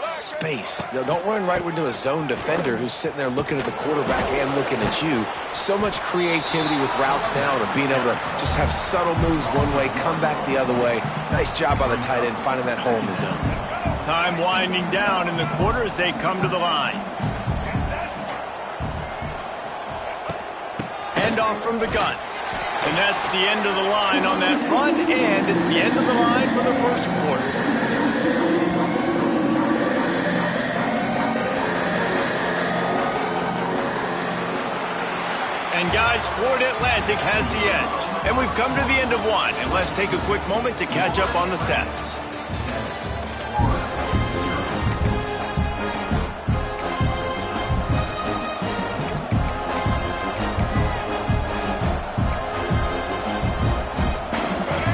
Space. Don't run right into a zone defender who's sitting there looking at the quarterback and looking at you. So much creativity with routes now and being able to just have subtle moves one way, come back the other way. Nice job by the tight end finding that hole in the zone. Time winding down in the quarter as they come to the line. Handoff from the gun. And that's the end of the line on that run, and it's the end of the line for the first quarter. And guys, Florida Atlantic has the edge. And we've come to the end of one, and let's take a quick moment to catch up on the stats.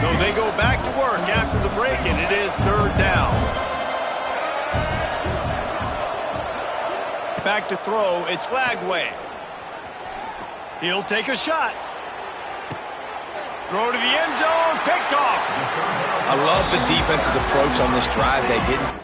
So they go back to work after the break, and it is third down. Back to throw, it's Lagway. He'll take a shot. Throw to the end zone, picked off. I love the defense's approach on this drive. They didn't.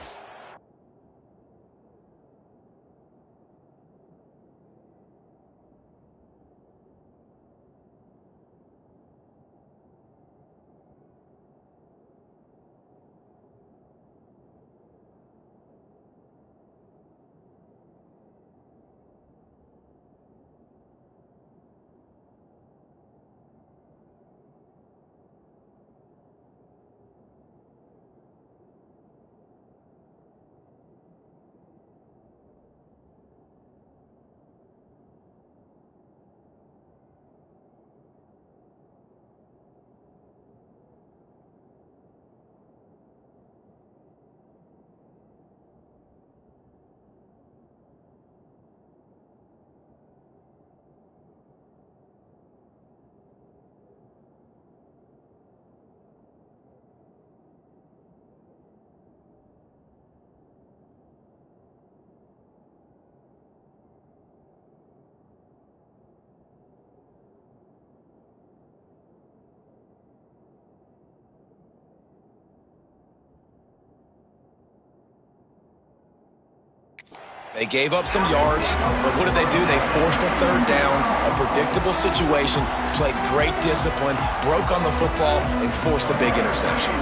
They gave up some yards, but what did they do? They forced a third down, a predictable situation, played great discipline, broke on the football, and forced the big interception.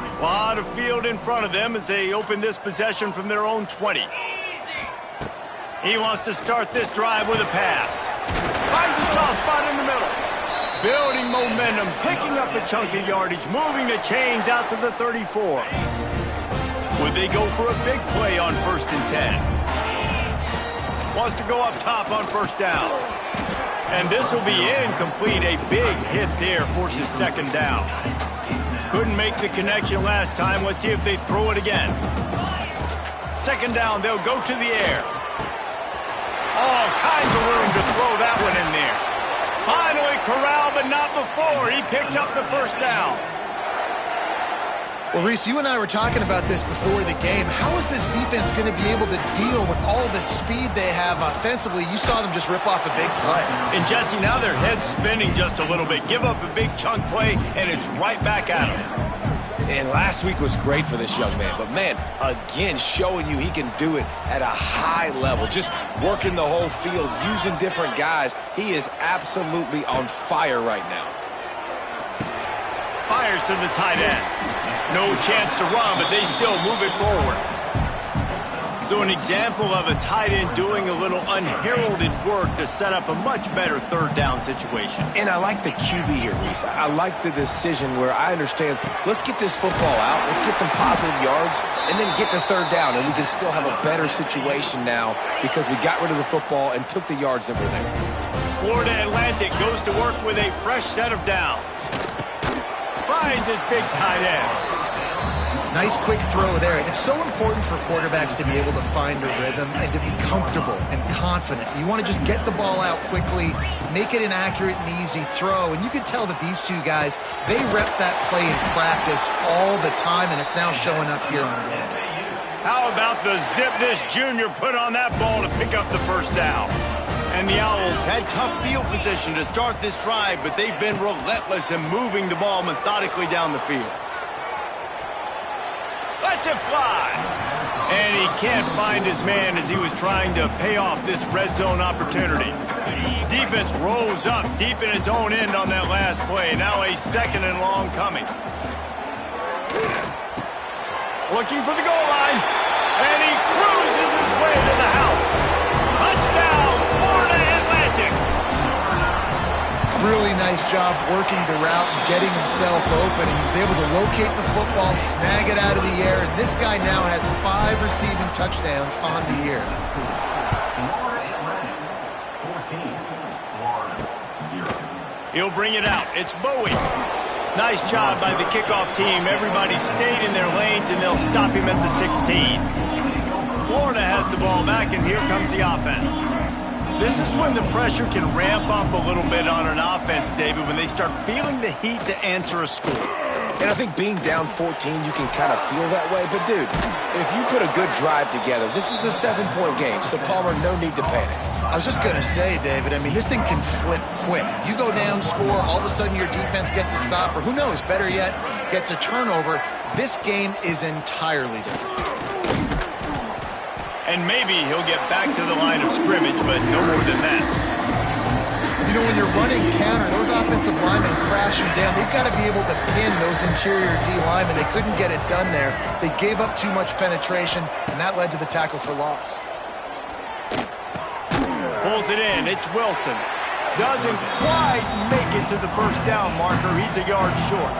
A lot of field in front of them as they open this possession from their own 20. He wants to start this drive with a pass. Finds a soft spot in the middle. Building momentum, picking up a chunk of yardage, moving the chains out to the 34. Would they go for a big play on 1st and 10? Wants to go up top on first down. And this will be incomplete. A big hit there forces second down. Couldn't make the connection last time. Let's see if they throw it again. Second down, they'll go to the air. All kinds of room to throw that one in there. Finally corralled, but not before. He picked up the first down. Well, Reese, you and I were talking about this before the game. How is this defense going to be able to deal with all the speed they have offensively? You saw them just rip off a big play. And, Jesse, now their head's spinning just a little bit. Give up a big chunk play, and it's right back at them. And last week was great for this young man. But, man, again, showing you he can do it at a high level. Just working the whole field, using different guys. He is absolutely on fire right now. Fires to the tight end. No chance to run, but they still move it forward. So an example of a tight end doing a little unheralded work to set up a much better third down situation. And I like the QB here, Reese. I like the decision where I understand, let's get this football out, let's get some positive yards, and then get to third down, and we can still have a better situation now because we got rid of the football and took the yards that were there. Florida Atlantic goes to work with a fresh set of downs. Finds his big tight end. Nice quick throw there. It's so important for quarterbacks to be able to find a rhythm and to be comfortable and confident. You want to just get the ball out quickly, make it an accurate and easy throw. And you can tell that these two guys, they rep that play in practice all the time, and it's now showing up here on the game. How about the zip this junior put on that ball to pick up the first down? And the Owls had tough field position to start this drive, but they've been relentless in moving the ball methodically down the field. Lets it fly. And he can't find his man as he was trying to pay off this red zone opportunity. Defense rolls up deep in its own end on that last play. Now a 2nd and long coming. Looking for the goal line. And he cruises his way to the house. Touchdown, Florida Atlantic. Really nice job working the route and getting himself open. He was able to locate the football, snag it out of the air, and this guy now has 5 receiving touchdowns on the year. He'll bring it out. It's Bowie. Nice job by the kickoff team. Everybody stayed in their lanes, and they'll stop him at the 16. Florida has the ball back, and here comes the offense. This is when the pressure can ramp up a little bit on an offense, David, when they start feeling the heat to answer a score. And I think being down 14, you can kind of feel that way. But, dude, if you put a good drive together, this is a 7-point game. So, Palmer, no need to panic. I was just going to say, David, I mean, this thing can flip quick. You go down, score, all of a sudden your defense gets a stop, or who knows, better yet, gets a turnover. This game is entirely different. And maybe he'll get back to the line of scrimmage, but no more than that. You know, when you're running counter, those offensive linemen crashing down, they've got to be able to pin those interior D linemen. They couldn't get it done there. They gave up too much penetration, and that led to the tackle for loss. Pulls it in. It's Wilson. Doesn't quite make it to the first down marker. He's a yard short.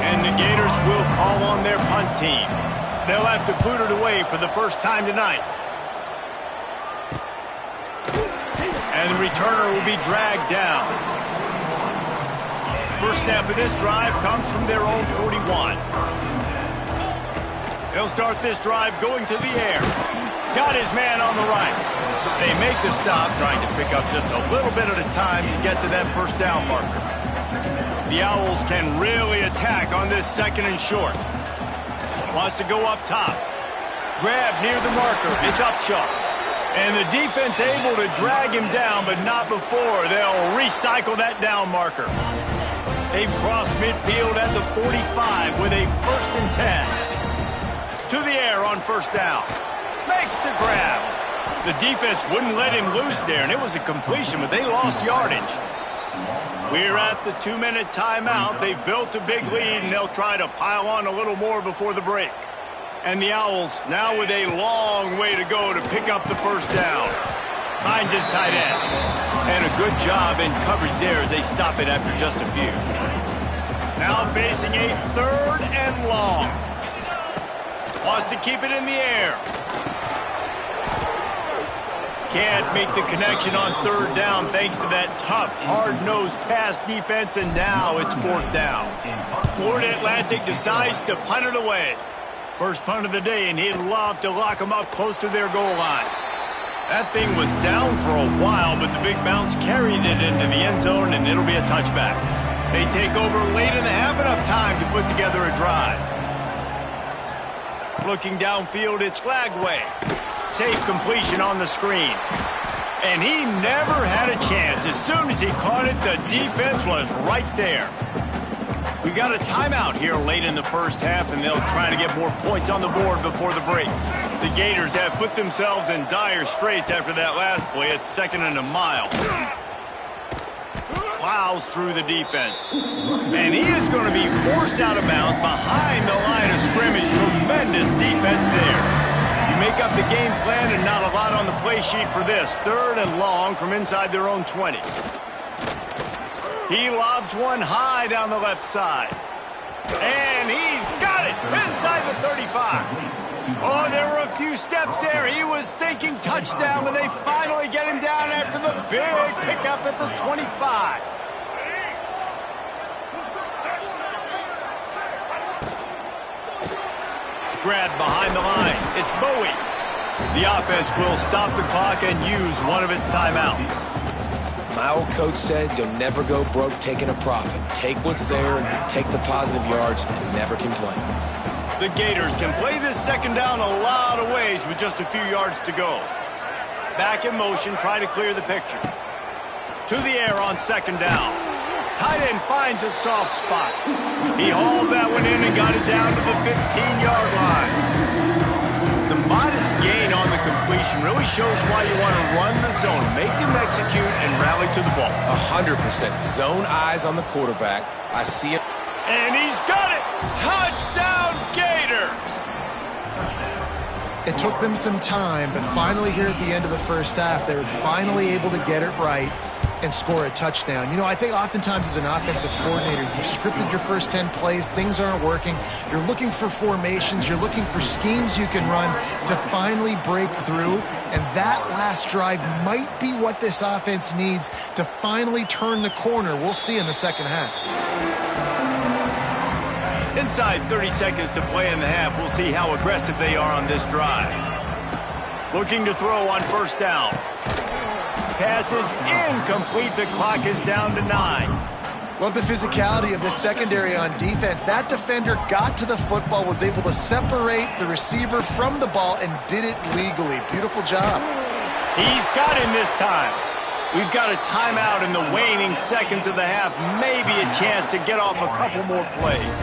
And the Gators will call on their punt team. They'll have to boot it away for the first time tonight. And the returner will be dragged down. First snap of this drive comes from their own 41. They'll start this drive going to the air. Got his man on the right. They make the stop, trying to pick up just a little bit at a time to get to that first down marker. The Owls can really attack on this 2nd and short. Wants to go up top. Grab near the marker. It's Upshaw. And the defense able to drag him down, but not before they'll recycle that down marker. They've crossed midfield at the 45 with a 1st and 10. To the air on first down. Makes the grab. The defense wouldn't let him loose there, and it was a completion, but they lost yardage. We're at the 2-minute timeout. They've built a big lead, and they'll try to pile on a little more before the break. And the Owls now with a long way to go to pick up the first down. Finds his tight end. And a good job in coverage there as they stop it after just a few. Now facing a 3rd and long. Wants to keep it in the air. Can't make the connection on 3rd down thanks to that tough, hard-nosed pass defense, and now it's 4th down. Florida Atlantic decides to punt it away. First punt of the day, and he'd love to lock them up close to their goal line. That thing was down for a while, but the big bounce carried it into the end zone, and it'll be a touchback. They take over late in the half, enough time to put together a drive. Looking downfield, it's Lagway. Safe completion on the screen. And he never had a chance. As soon as he caught it, the defense was right there. We got a timeout here late in the first half, and they'll try to get more points on the board before the break. The Gators have put themselves in dire straits after that last play. It's 2nd and a mile. Plows through the defense. And he is going to be forced out of bounds behind the line of scrimmage. Tremendous defense there. You make up the game plan, and not a lot on the play sheet for this. 3rd and long from inside their own 20. He lobs one high down the left side. And he's got it inside the 35. Oh, there were a few steps there. He was thinking touchdown, but they finally get him down after the big pickup at the 25. Grab behind the line. It's Bowie. The offense will stop the clock and use one of its timeouts. My old coach said you'll never go broke taking a profit. Take what's there, take the positive yards, and never complain. The Gators can play this second down a lot of ways with just a few yards to go. Back in motion, try to clear the picture. To the air on second down. Tight end finds a soft spot. He hauled that one in and got it down to the 15-yard line. The modest gain on the completion really shows why you want to run the zone, make them execute, and rally to the ball. 100%. Zone eyes on the quarterback. I see it. And he's got it! Touchdown, Gators! It took them some time, but finally here at the end of the first half, they were finally able to get it right and score a touchdown. You know, I think oftentimes as an offensive coordinator, you've scripted your first 10 plays, things aren't working. You're looking for formations, you're looking for schemes you can run to finally break through, and that last drive might be what this offense needs to finally turn the corner. We'll see in the second half. Inside 30 seconds to play in the half, we'll see how aggressive they are on this drive. Looking to throw on first down. Pass is incomplete. The clock is down to 9. Love the physicality of this secondary on defense. That defender got to the football, was able to separate the receiver from the ball, and did it legally. Beautiful job. He's got him this time. We've got a timeout in the waning seconds of the half. Maybe a chance to get off a couple more plays.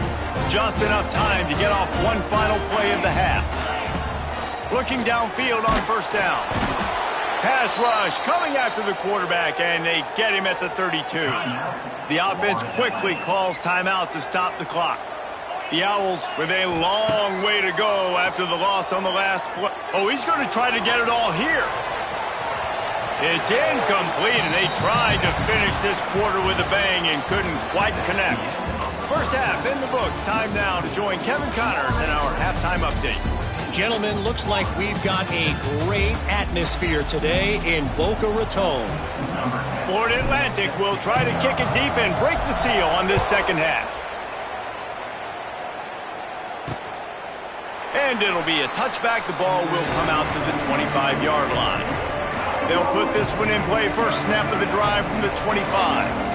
Just enough time to get off one final play of the half. Looking downfield on first down. Pass rush coming after the quarterback, and they get him at the 32. The offense quickly calls timeout to stop the clock. The Owls with a long way to go after the loss on the last play. Oh, he's going to try to get it all here. It's incomplete, and they tried to finish this quarter with a bang and couldn't quite connect. First half in the books. Time now to join Kevin Connors in our halftime update. Gentlemen, looks like we've got a great atmosphere today in Boca Raton. Florida Atlantic will try to kick it deep and break the seal on this second half. And it'll be a touchback. The ball will come out to the 25-yard line. They'll put this one in play. First snap of the drive from the 25.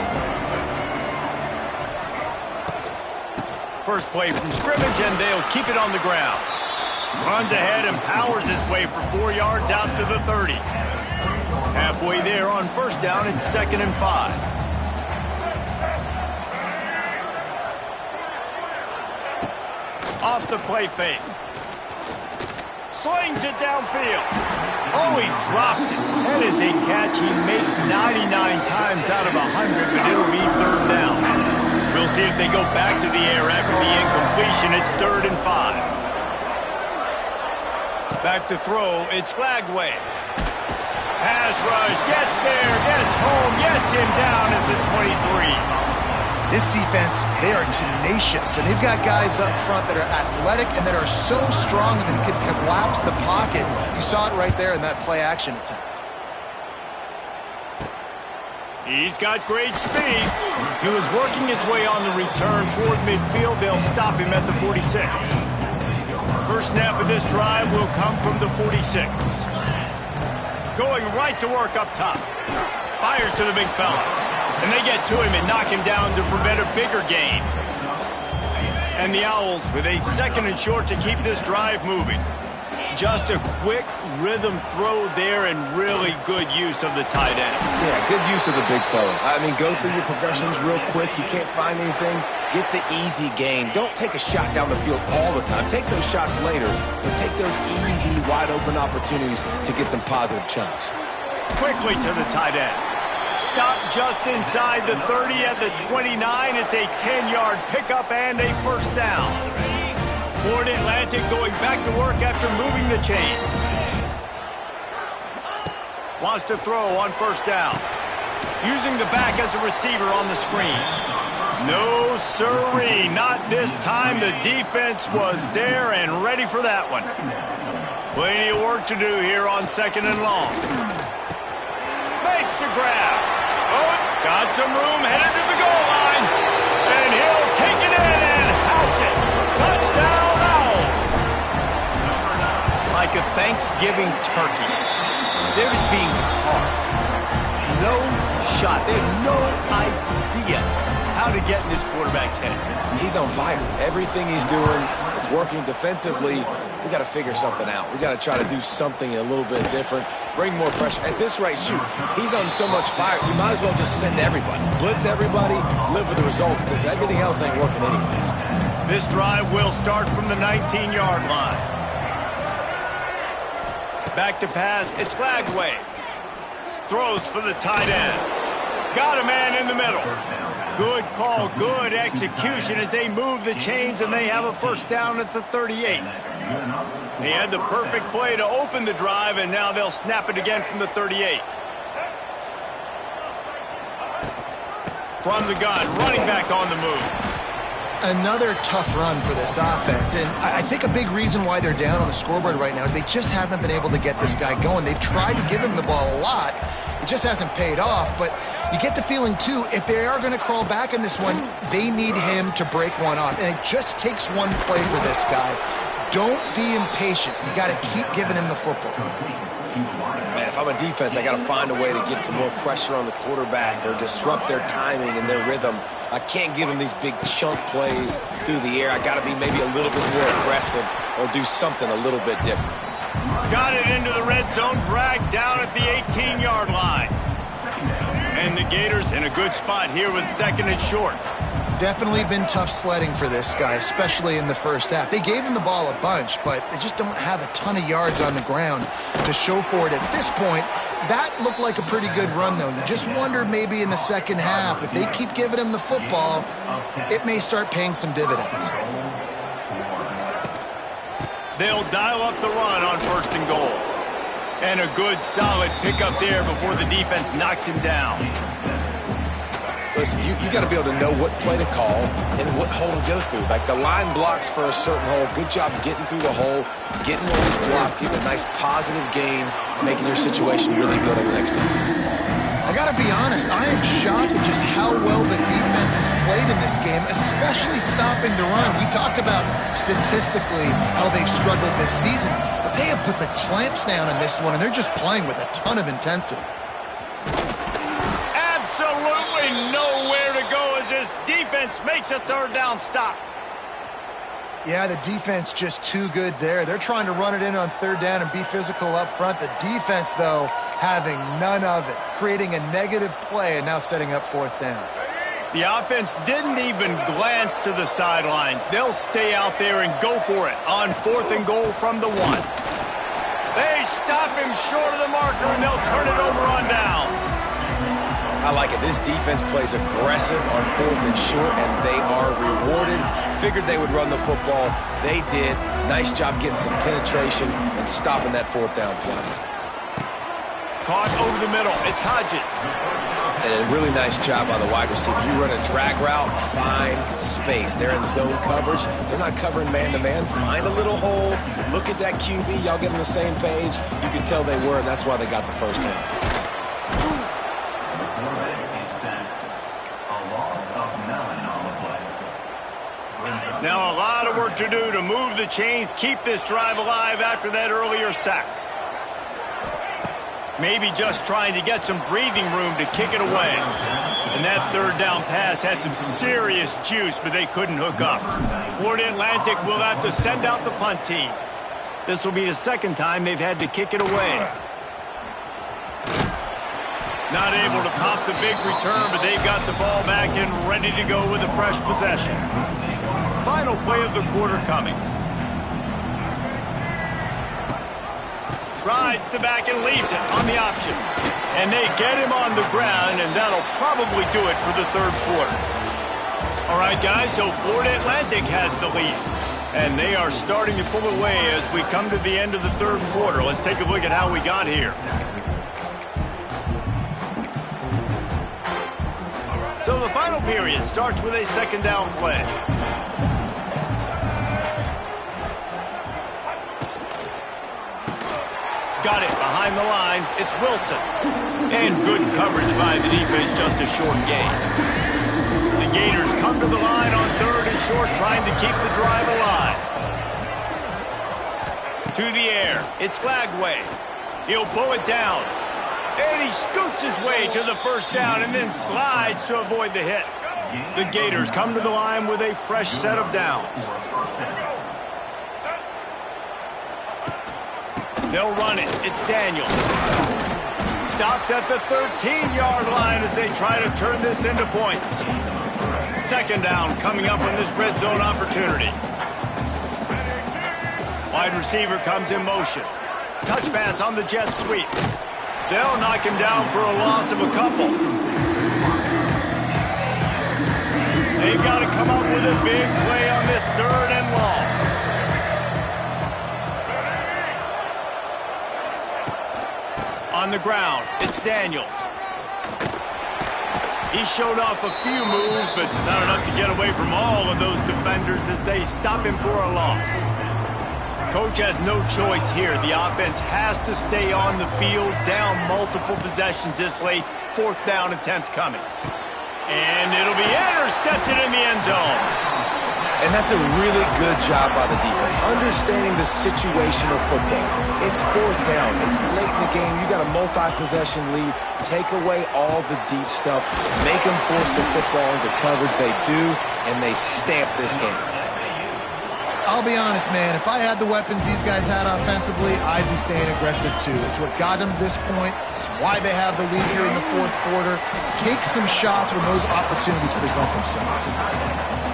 First play from scrimmage, and they'll keep it on the ground. Runs ahead and powers his way for 4 yards out to the 30. Halfway there on first down, it's 2nd and 5. Off the play fake. Slings it downfield. Oh, he drops it. That is a catch he makes 99 times out of 100, but it'll be 3rd down. We'll see if they go back to the air after the incompletion. It's 3rd and 5. Back to throw, it's Lagway. Pass rush, gets there, gets home, gets him down at the 23. This defense, they are tenacious, and they've got guys up front that are athletic and that are so strong and that can collapse the pocket. You saw it right there in that play-action attempt. He's got great speed. He was working his way on the return toward midfield. They'll stop him at the 46. First snap of this drive will come from the 46. Going right to work up top. Fires to the big fella. And they get to him and knock him down to prevent a bigger gain. And the Owls with a 2nd and short to keep this drive moving. Just a quick rhythm throw there and really good use of the tight end. Yeah, good use of the big fella. I mean, go through your progressions real quick. You can't find anything. Get the easy gain. Don't take a shot down the field all the time. Take those shots later, but take those easy, wide-open opportunities to get some positive chunks. Quickly to the tight end. Stop just inside the 30 at the 29. It's a 10-yard pickup and a first down. Florida Atlantic going back to work after moving the chains. Wants to throw on first down. Using the back as a receiver on the screen. No sirree, not this time. The defense was there and ready for that one. Plenty of work to do here on 2nd and long. Makes the grab. Oh, got some room headed to the goal line. And he'll take it in and house it. Touchdown, Owls. Like a Thanksgiving turkey. They're just being carved. No shot. They have no idea how to get in this quarterback's head. He's on fire. Everything he's doing, It's working defensively. We got to figure something out. We got to try to do something a little bit different. Bring more pressure. At this rate, shoot, he's on so much fire, you might as well just send everybody. Blitz everybody, live with the results, because everything else ain't working anyways. This drive will start from the 19-yard line. Back to pass, it's Lagway. Throws for the tight end. Got a man in the middle. Good call, good execution as they move the chains, and they have a first down at the 38. They had the perfect play to open the drive, and now they'll snap it again from the 38. From the gun, running back on the move. Another tough run for this offense, and I think a big reason why they're down on the scoreboard right now is they just haven't been able to get this guy going. They've tried to give him the ball a lot. It just hasn't paid off, but you get the feeling, too, if they are going to crawl back in this one, they need him to break one off, and it just takes one play for this guy. Don't be impatient. You got to keep giving him the football. Man, if I'm a defense, I got to find a way to get some more pressure on the quarterback or disrupt their timing and their rhythm. I can't give them these big chunk plays through the air. I got to be maybe a little bit more aggressive or do something a little bit different. Got it into the red zone, dragged down at the 18-yard line. And the Gators in a good spot here with second and short. Definitely been tough sledding for this guy, especially in the first half. They gave him the ball a bunch, but they just don't have a ton of yards on the ground to show for it at this point. That looked like a pretty good run, though. You just wonder maybe in the second half, if they keep giving him the football, it may start paying some dividends. They'll dial up the run on first and goal. And a good, solid pickup there before the defense knocks him down. Listen, you got to be able to know what play to call and what hole to go through. Like the line blocks for a certain hole. Good job getting through the hole, getting what was blocked, getting a nice positive gain, making your situation really good on the next game. I got to be honest, I am shocked at just how well the defense has played in this game, especially stopping the run. We talked about statistically how they've struggled this season, but they have put the clamps down in this one, and they're just playing with a ton of intensity. Absolutely nowhere to go as this defense makes a third down stop. Yeah, the defense just too good there. They're trying to run it in on third down and be physical up front. The defense, though, having none of it, creating a negative play and now setting up fourth down. The offense didn't even glance to the sidelines. They'll stay out there and go for it on fourth and goal from the 1. They stop him short of the marker, and they'll turn it over on downs. I like it. This defense plays aggressive on fourth and short, and they are rewarded. Figured they would run the football. They did. Nice job getting some penetration and stopping that fourth down play. Caught over the middle. It's Hodges. And a really nice job by the wide receiver. You run a drag route, find space. They're in zone coverage. They're not covering man-to-man. Find a little hole. Look at that QB. Y'all get on the same page. You can tell they were, and that's why they got the first down. Now a lot of work to do to move the chains, keep this drive alive after that earlier sack. Maybe just trying to get some breathing room to kick it away. And that third down pass had some serious juice, but they couldn't hook up. Florida Atlantic will have to send out the punt team. This will be the second time they've had to kick it away. Not able to pop the big return, but they've got the ball back and ready to go with a fresh possession. Final play of the quarter coming. Rides the back and leaves it on the option. And they get him on the ground, and that'll probably do it for the third quarter. All right, guys, so Florida Atlantic has the lead. And they are starting to pull away as we come to the end of the third quarter. Let's take a look at how we got here. So the final period starts with a second down play. Got it behind the line. It's Wilson. And good coverage by the defense, just a short gain. The Gators come to the line on third and short, trying to keep the drive alive. To the air. It's Lagway. He'll pull it down. And he scoots his way to the first down and then slides to avoid the hit. The Gators come to the line with a fresh set of downs. They'll run it. It's Daniels. Stopped at the 13-yard line as they try to turn this into points. Second down coming up on this red zone opportunity. Wide receiver comes in motion. Touch pass on the jet sweep. They'll knock him down for a loss of a couple. They've got to come up with a big play on this 3rd and long. On the ground, it's Daniels. He showed off a few moves, but not enough to get away from all of those defenders as they stop him for a loss. Coach has no choice here. The offense has to stay on the field, down multiple possessions this late. 4th down attempt coming. And it'll be intercepted in the end zone. And that's a really good job by the defense, understanding the situation of football. It's 4th down. It's late in the game. You got a multi-possession lead. Take away all the deep stuff. Make them force the football into coverage. They do, and they stamp this game. I'll be honest, man, if I had the weapons these guys had offensively, I'd be staying aggressive too. It's what got them to this point. It's why they have the lead here in the 4th quarter. Take some shots when those opportunities present themselves.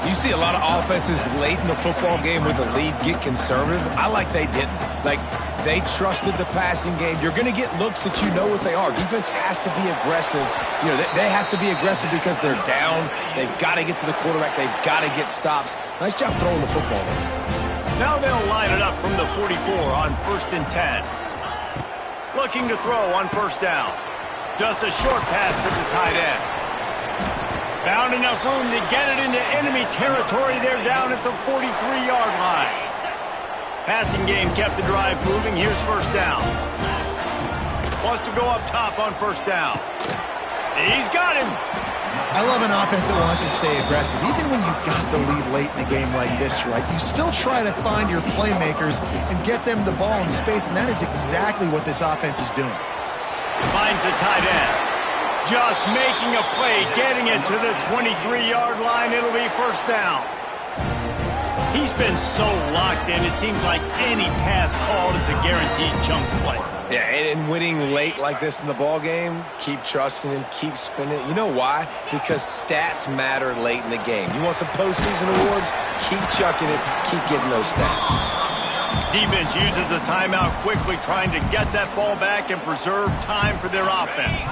You see a lot of offenses late in the football game with the lead get conservative. I like they didn't. Like, they trusted the passing game. You're going to get looks that you know what they are. Defense has to be aggressive. You know, they have to be aggressive because they're down. They've got to get to the quarterback. They've got to get stops. Nice job throwing the football there. Now they'll line it up from the 44 on 1st and 10. Looking to throw on 1st down. Just a short pass to the tight end. Found enough room to get it into enemy territory. They're down at the 43-yard line. Passing game kept the drive moving. Here's 1st down. Wants to go up top on 1st down. He's got him. I love an offense that wants to stay aggressive. Even when you've got the lead late in a game like this, right, you still try to find your playmakers and get them the ball in space, and that is exactly what this offense is doing. Finds the tight end. Just making a play, getting it to the 23-yard line. It'll be 1st down. He's been so locked in, it seems like any pass called is a guaranteed chunk play. Yeah, and winning late like this in the ball game, keep trusting him, keep spinning it. You know why? Because stats matter late in the game. You want some postseason awards? Keep chucking it, keep getting those stats. Defense uses a timeout quickly, trying to get that ball back and preserve time for their offense.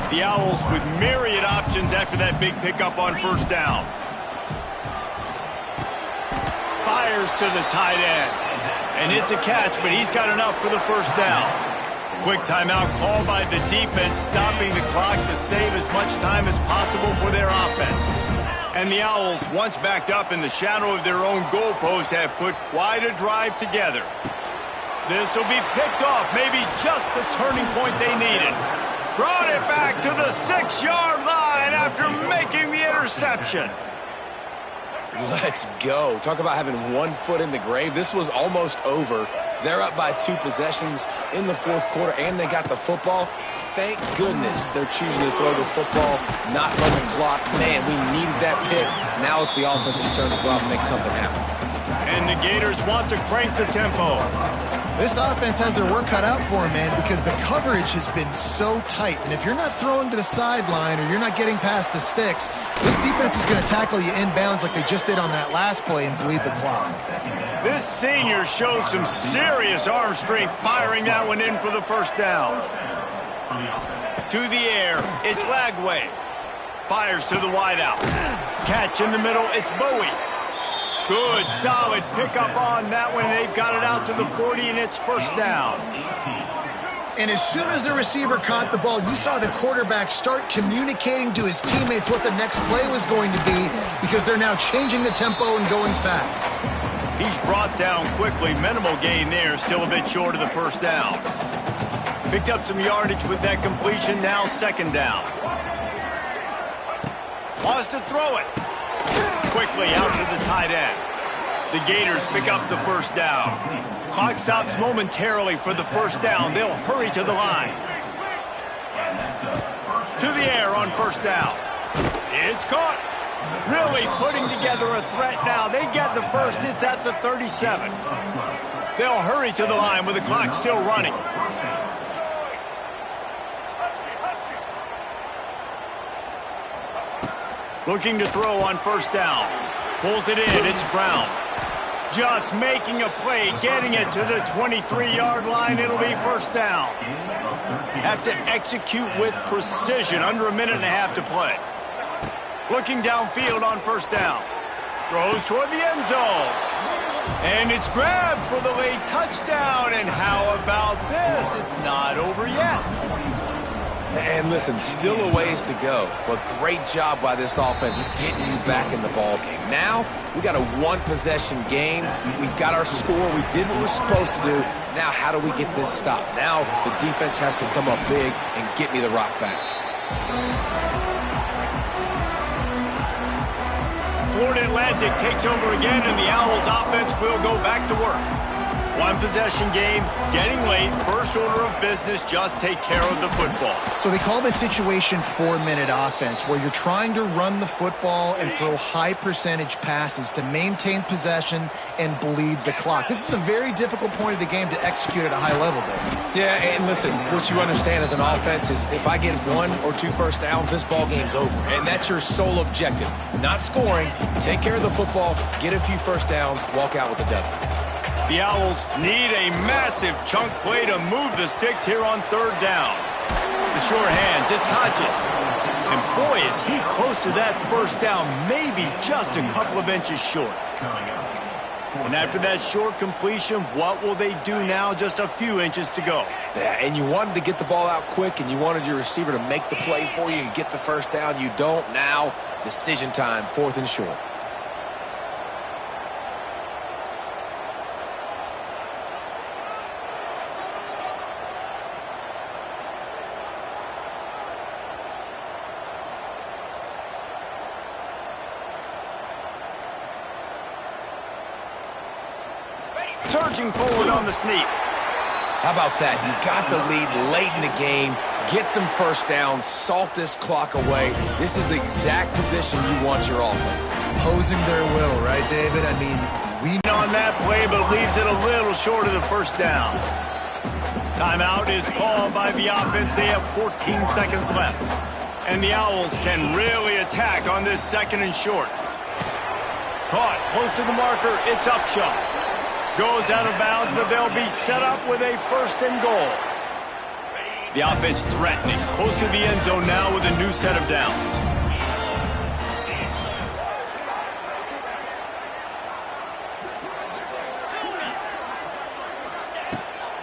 The Owls with myriad options after that big pickup on 1st down. Fires to the tight end. And it's a catch, but he's got enough for the 1st down. Quick timeout called by the defense, stopping the clock to save as much time as possible for their offense. And the Owls, once backed up in the shadow of their own goalpost, have put quite a drive together. This will be picked off, maybe just the turning point they needed. Brought it back to the 6-yard line after making the interception. Let's go. Talk about having one foot in the grave. This was almost over. They're up by 2 possessions in the 4th quarter, and they got the football. Thank goodness they're choosing to throw the football, not run the clock. Man, we needed that pick. Now it's the offense's turn to go out and make something happen. And the Gators want to crank the tempo. This offense has their work cut out for them, man, because the coverage has been so tight. And if you're not throwing to the sideline or you're not getting past the sticks, this defense is going to tackle you inbounds like they just did on that last play and bleed the clock. This senior showed some serious arm strength firing that one in for the 1st down. To the air, it's Lagway. Fires to the wideout. Catch in the middle, it's Bowie. Good, solid pickup on that one. They've got it out to the 40, and it's 1st down. And as soon as the receiver caught the ball, you saw the quarterback start communicating to his teammates what the next play was going to be because they're now changing the tempo and going fast. He's brought down quickly. Minimal gain there, still a bit short of the 1st down. Picked up some yardage with that completion, now 2nd down. Wants to throw it. Quickly out to the tight end. The Gators pick up the 1st down. Clock stops momentarily for the 1st down. They'll hurry to the line. To the air on 1st down. It's caught. Really putting together a threat now. They get the 1st. It's at the 37. They'll hurry to the line with the clock still running. Looking to throw on first down. Pulls it in. It's Brown. Just making a play, getting it to the 23-yard line. It'll be first down. Have to execute with precision. Under a minute and a half to play. Looking downfield on first down. Throws toward the end zone. And it's grabbed for the late touchdown. And how about this? It's not over yet. And listen, still a ways to go, but great job by this offense getting you back in the ball game. Now, we got a one-possession game. We got our score. We did what we're supposed to do. Now, how do we get this stopped? Now, the defense has to come up big and get me the rock back. Florida Atlantic takes over again, and the Owls offense will go back to work. One possession game, getting late, first order of business, just take care of the football. So they call this situation 4-minute offense, where you're trying to run the football and throw high percentage passes to maintain possession and bleed the clock. This is a very difficult point of the game to execute at a high level, Dave. Yeah, and listen, what you understand as an offense is if I get 1 or 2 first downs, this ball game's over. And that's your sole objective. Not scoring, take care of the football, get a few first downs, walk out with the W. The Owls need a massive chunk play to move the sticks here on third down. The short hands, it's Hodges. And boy, is he close to that first down, maybe just a couple of inches short. And after that short completion, what will they do now? Just a few inches to go. Yeah, and you wanted to get the ball out quick, and you wanted your receiver to make the play for you and get the first down. You don't now. Decision time, 4th and short. Surging forward on the sneak. How about that? You got the lead late in the game. Get some first downs. Salt this clock away. This is the exact position you want your offense. Imposing their will, right, David? I mean, we on that play, but leaves it a little short of the first down. Timeout is called by the offense. They have 14 seconds left. And the Owls can really attack on this 2nd and short. Caught close to the marker. It's Upshaw. Goes out of bounds, but they'll be set up with a 1st and goal. The offense threatening. Close to the end zone now with a new set of downs.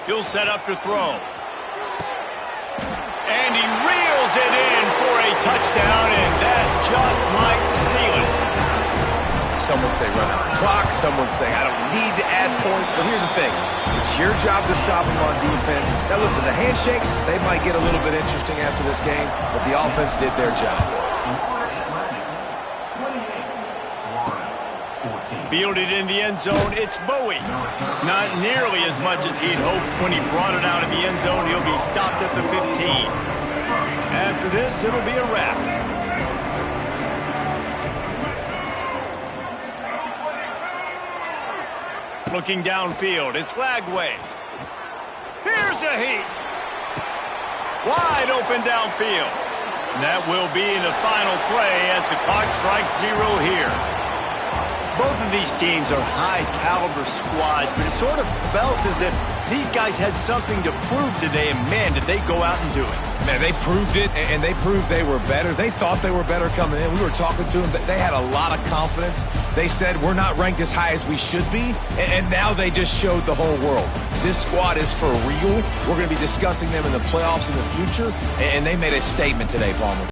He'll set up to throw. And he reels it in for a touchdown, and that just might seal it. Some would say run out the clock. Some would say I don't need to add points. But here's the thing. It's your job to stop them on defense. Now, listen, the handshakes, they might get a little bit interesting after this game, but the offense did their job. Fielded in the end zone, it's Bowie. Not nearly as much as he'd hoped when he brought it out of the end zone. He'll be stopped at the 15. After this, it'll be a wrap. Looking downfield, it's Lagway. Here's a heat. Wide open downfield. And that will be the final play as the clock strikes 0 here. Both of these teams are high-caliber squads, but it sort of felt as if these guys had something to prove today, and man, did they go out and do it. Man, they proved it, and they proved they were better. They thought they were better coming in. We were talking to them. They had a lot of confidence. They said, we're not ranked as high as we should be, and now they just showed the whole world. This squad is for real. We're going to be discussing them in the playoffs in the future, and they made a statement today, Palmer.